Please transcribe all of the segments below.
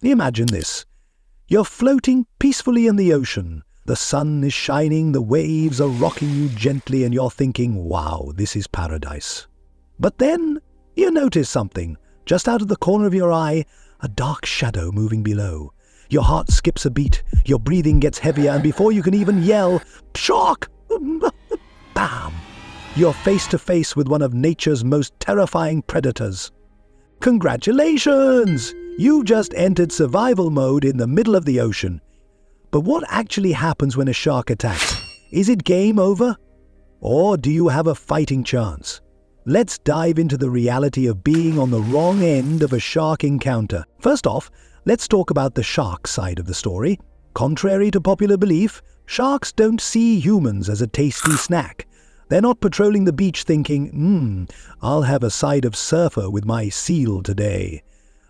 Imagine this. You're floating peacefully in the ocean. The sun is shining, the waves are rocking you gently, and you're thinking, wow, this is paradise. But then you notice something. Just out of the corner of your eye, a dark shadow moving below. Your heart skips a beat, your breathing gets heavier, and before you can even yell, "Shark!" bam! You're face to face with one of nature's most terrifying predators. Congratulations! You just entered survival mode in the middle of the ocean. But what actually happens when a shark attacks? Is it game over? Or do you have a fighting chance? Let's dive into the reality of being on the wrong end of a shark encounter. First off, let's talk about the shark side of the story. Contrary to popular belief, sharks don't see humans as a tasty snack. They're not patrolling the beach thinking, I'll have a side of surfer with my seal today.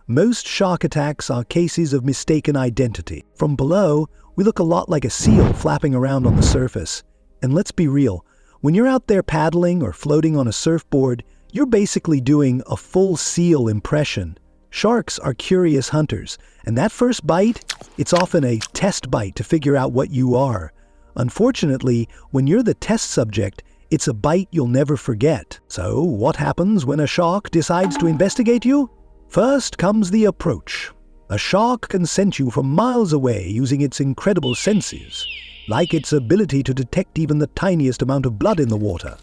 Most shark attacks are cases of mistaken identity. From below, we look a lot like a seal flapping around on the surface. And let's be real, when you're out there paddling or floating on a surfboard, you're basically doing a full seal impression. Sharks are curious hunters, and that first bite, it's often a test bite to figure out what you are. Unfortunately, when you're the test subject, it's a bite you'll never forget. So, what happens when a shark decides to investigate you? First comes the approach. A shark can sense you from miles away using its incredible senses, like its ability to detect even the tiniest amount of blood in the water.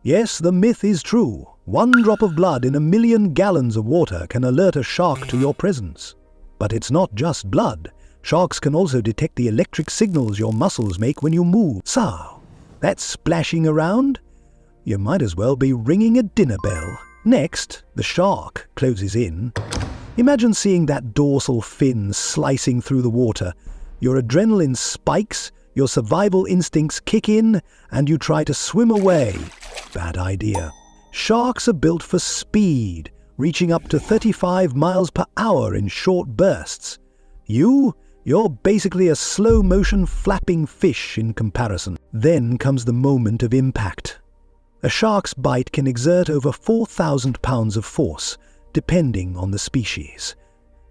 Yes, the myth is true. 1 drop of blood in 1,000,000 gallons of water can alert a shark to your presence. But it's not just blood. Sharks can also detect the electric signals your muscles make when you move. So, that splashing around? You might as well be ringing a dinner bell. Next, the shark closes in. Imagine seeing that dorsal fin slicing through the water. Your adrenaline spikes, your survival instincts kick in, and you try to swim away. Bad idea. Sharks are built for speed, reaching up to 35 miles per hour in short bursts. You're basically a slow-motion flapping fish in comparison. Then comes the moment of impact. A shark's bite can exert over 4,000 pounds of force, depending on the species.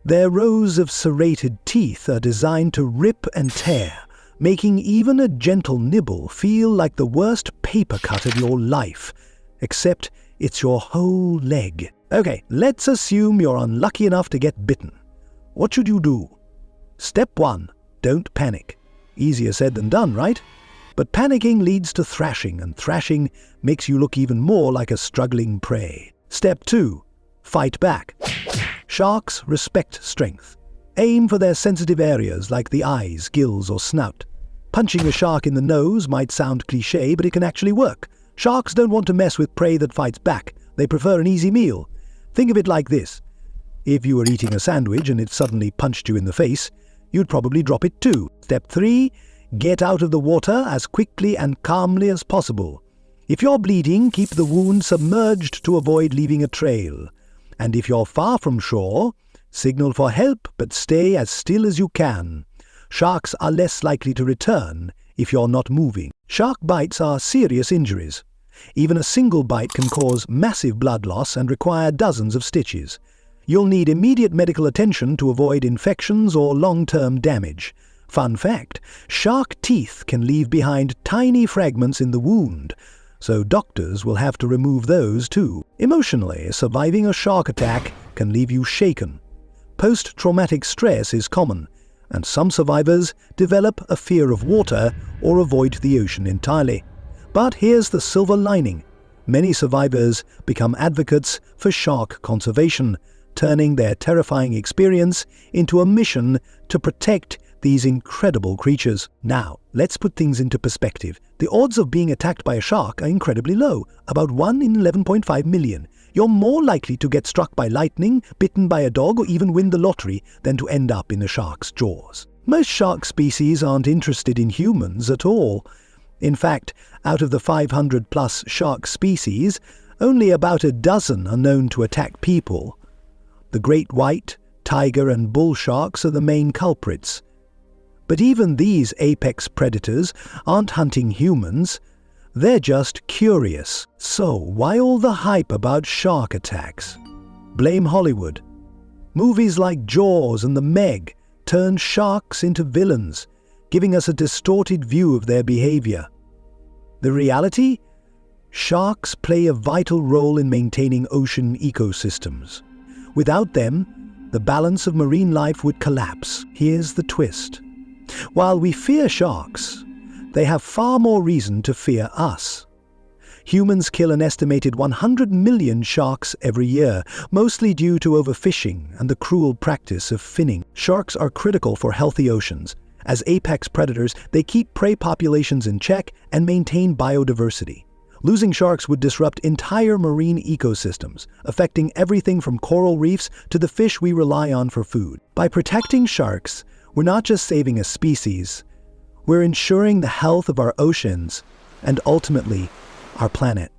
Their rows of serrated teeth are designed to rip and tear, making even a gentle nibble feel like the worst paper cut of your life, except it's your whole leg. Okay, let's assume you're unlucky enough to get bitten. What should you do? Step 1. Don't panic. Easier said than done, right? But panicking leads to thrashing, and thrashing makes you look even more like a struggling prey. Step 2. Fight back. Sharks respect strength. Aim for their sensitive areas like the eyes, gills, or snout. Punching a shark in the nose might sound cliché, but it can actually work. Sharks don't want to mess with prey that fights back. They prefer an easy meal. Think of it like this. If you were eating a sandwich and it suddenly punched you in the face, you'd probably drop it too. Step 3. Get out of the water as quickly and calmly as possible. If you're bleeding, keep the wound submerged to avoid leaving a trail. And if you're far from shore, signal for help but stay as still as you can. Sharks are less likely to return if you're not moving. Shark bites are serious injuries. Even a single bite can cause massive blood loss and require dozens of stitches. You'll need immediate medical attention to avoid infections or long-term damage. Fun fact, shark teeth can leave behind tiny fragments in the wound, so doctors will have to remove those too. Emotionally, surviving a shark attack can leave you shaken. Post-traumatic stress is common, and some survivors develop a fear of water or avoid the ocean entirely. But here's the silver lining. Many survivors become advocates for shark conservation, turning their terrifying experience into a mission to protect these incredible creatures. Now, let's put things into perspective. The odds of being attacked by a shark are incredibly low, about 1 in 11.5 million. You're more likely to get struck by lightning, bitten by a dog, or even win the lottery than to end up in a shark's jaws. Most shark species aren't interested in humans at all. In fact, out of the 500-plus shark species, only about a dozen are known to attack people. The great white, tiger, and bull sharks are the main culprits. But even these apex predators aren't hunting humans. They're just curious. So why all the hype about shark attacks? Blame Hollywood? Movies like Jaws and The Meg turn sharks into villains, giving us a distorted view of their behavior. The reality? Sharks play a vital role in maintaining ocean ecosystems. Without them, the balance of marine life would collapse. Here's the twist. While we fear sharks, they have far more reason to fear us. Humans kill an estimated 100 million sharks every year, mostly due to overfishing and the cruel practice of finning. Sharks are critical for healthy oceans. As apex predators, they keep prey populations in check and maintain biodiversity. Losing sharks would disrupt entire marine ecosystems, affecting everything from coral reefs to the fish we rely on for food. By protecting sharks, we're not just saving a species, we're ensuring the health of our oceans and ultimately our planet.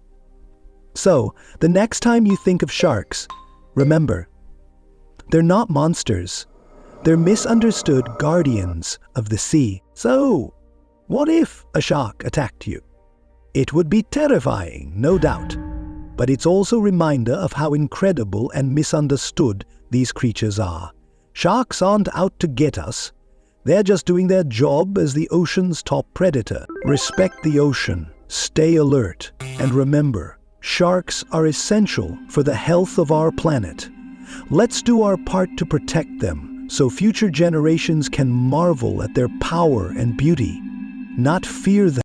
So, the next time you think of sharks, remember, they're not monsters. They're misunderstood guardians of the sea. So, what if a shark attacked you? It would be terrifying, no doubt. But it's also a reminder of how incredible and misunderstood these creatures are. Sharks aren't out to get us. They're just doing their job as the ocean's top predator. Respect the ocean, stay alert, and remember, sharks are essential for the health of our planet. Let's do our part to protect them, so future generations can marvel at their power and beauty, not fear them.